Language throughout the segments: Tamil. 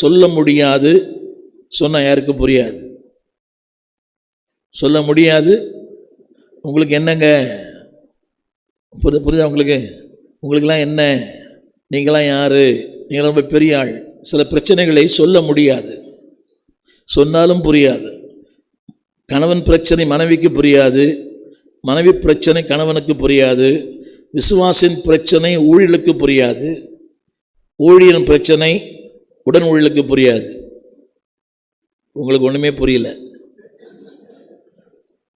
சொல்ல முடியாது, சொன்னால் யாருக்கும் புரியாது. சொல்ல முடியாது, உங்களுக்கு என்னங்க புரியுதா? உங்களுக்கெல்லாம் என்ன, நீங்களாம் யார், நீங்களாம் ரொம்ப பெரிய ஆள். சில பிரச்சனைகளை சொல்ல முடியாது, சொன்னாலும் புரியாது. கணவன் பிரச்சனை மனைவிக்கு புரியாது, மனைவி பிரச்சனை கணவனுக்கு புரியாது, விசுவாசின் பிரச்சனை ஊழியலுக்கு புரியாது, ஊழியன் பிரச்சனை உடன் ஊழியலுக்கு புரியாது. உங்களுக்கு ஒன்றுமே புரியல,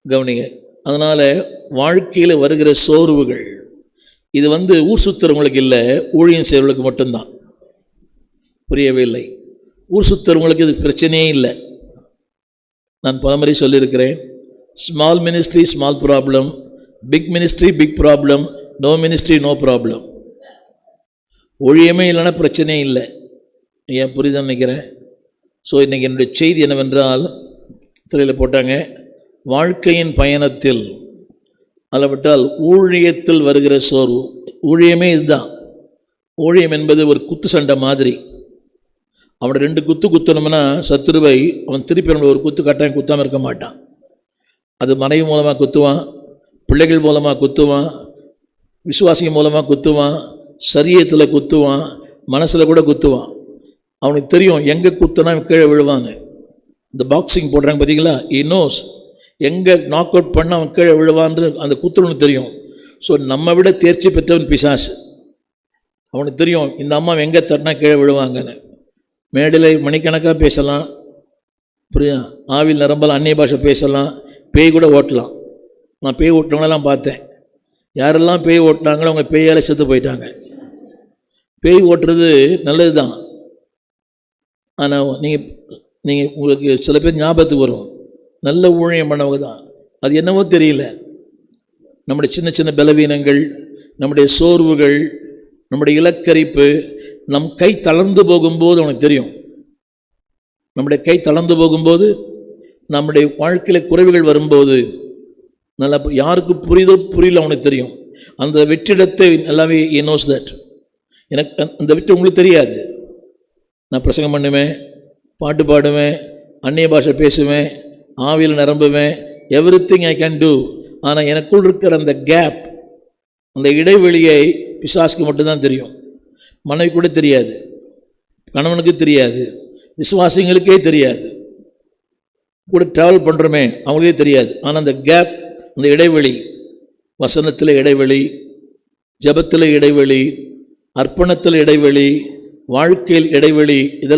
கவனிங்க. அதனால் வாழ்க்கையில் வருகிற சோர்வுகள் இது ஊர் சுற்றுறவங்களுக்கு இல்லை, ஊழியம் செய்கிறவங்களுக்கு மட்டும்தான். புரியவே இல்லை. ஊர் சுற்றுறவங்களுக்கு இது பிரச்சனையே இல்லை. நான் பல முறை சொல்லியிருக்கிறேன், small ministry small problem, big ministry big problem, no ministry no problem. ஊழியமே இல்லைன்னா பிரச்சனையே இல்லை. ஏன் புரியுதுன்னு நினைக்கிறேன். ஸோ இன்றைக்கி என்னுடைய செய்தி என்னவென்றால், திரையில் போட்டாங்க, வாழ்க்கையின் பயணத்தில் அளவிட்டால் ஊழியத்தில் வருகிற சோர்வு. ஊழியமே இதுதான். ஊழியம் என்பது ஒரு குத்து சண்டை மாதிரி. அவனை 2 குத்து குத்தணும்னா சத்துருவை அவன் திருப்பி அவனை ஒரு குத்து கட்டாயம் குத்தாமல் இருக்க மாட்டான். அது மனைவி மூலமாக குத்துவான், பிள்ளைகள் மூலமாக குத்துவான், விசுவாசிகள் மூலமாக குத்துவான், சரீரத்தில் குத்துவான், மனசில் கூட குத்துவான். அவனுக்கு தெரியும் எங்கே குத்துனா கீழே விழுவாங்க. இந்த பாக்ஸிங் போடுறாங்க பார்த்தீங்களா, நோஸ் எங்கே நாக் அவுட் பண்ண அவன் கீழே விழுவான்னு அந்த குத்துறவனுக்கு தெரியும். ஸோ நம்ம விட தேர்ச்சி பெற்றவன் பிசாசு. அவனுக்கு தெரியும் இந்த அம்மா எங்கே தட்டினா கீழே விழுவாங்கன்னு. மேடையில் மணிக்கணக்காக பேசலாம், புரியா, ஆவில் நிரம்பலாம், அந்நிய பாஷை பேசலாம், பேய் கூட ஓட்டலாம். நான் பேய் ஓட்டினவங்களெல்லாம் பார்த்தேன். யாரெல்லாம் பேய் ஓட்டினாங்களோ அவங்க பேயால் செத்து போயிட்டாங்க. பேய் ஓட்டுறது நல்லது தான். ஆனால் நீங்கள் உங்களுக்கு சில பேர் ஞாபகத்துக்கு வரும், நல்ல ஊழியம் பண்ணவங்க தான். அது என்னவோ தெரியல, நம்முடைய சின்ன சின்ன பலவீனங்கள், நம்முடைய சோர்வுகள், நம்முடைய இலக்கரிப்பு, நம் கை தளர்ந்து போகும்போது அவனுக்கு தெரியும். நம்முடைய கை தளர்ந்து போகும்போது, நம்முடைய வாழ்க்கையில் குறைவுகள் வரும்போது, நல்லா யாருக்கு புரியுதோ புரியல அவனுக்கு தெரியும். அந்த வெற்றிடத்தை நல்லாவே நோஸ் தட். எனக்கு அந்த வெற்றி உங்களுக்கு தெரியாது. நான் பிரசங்கம் பண்ணுவேன், பாட்டு பாடுவேன், அந்நிய பாஷை பேசுவேன், ஆவியில் நிரம்புவேன், எவ்ரிதிங் ஐ கேன் டூ. ஆனால் எனக்குள் இருக்கிற அந்த கேப், அந்த இடைவெளியை பிசாசுக்கு மட்டும்தான் தெரியும். மனைவி கூட தெரியாது, கணவனுக்கு தெரியாது, விசுவாசிங்களுக்கே தெரியாது. கூட ட்ராவல் பண்ணுறோமே அவங்களுக்கே தெரியாது. ஆனால் அந்த கேப், அந்த இடைவெளி, வசனத்தில் இடைவெளி, ஜபத்தில் இடைவெளி, அர்ப்பணத்தில் இடைவெளி, வாழ்க்கையில் இடைவெளி, இதெல்லாம்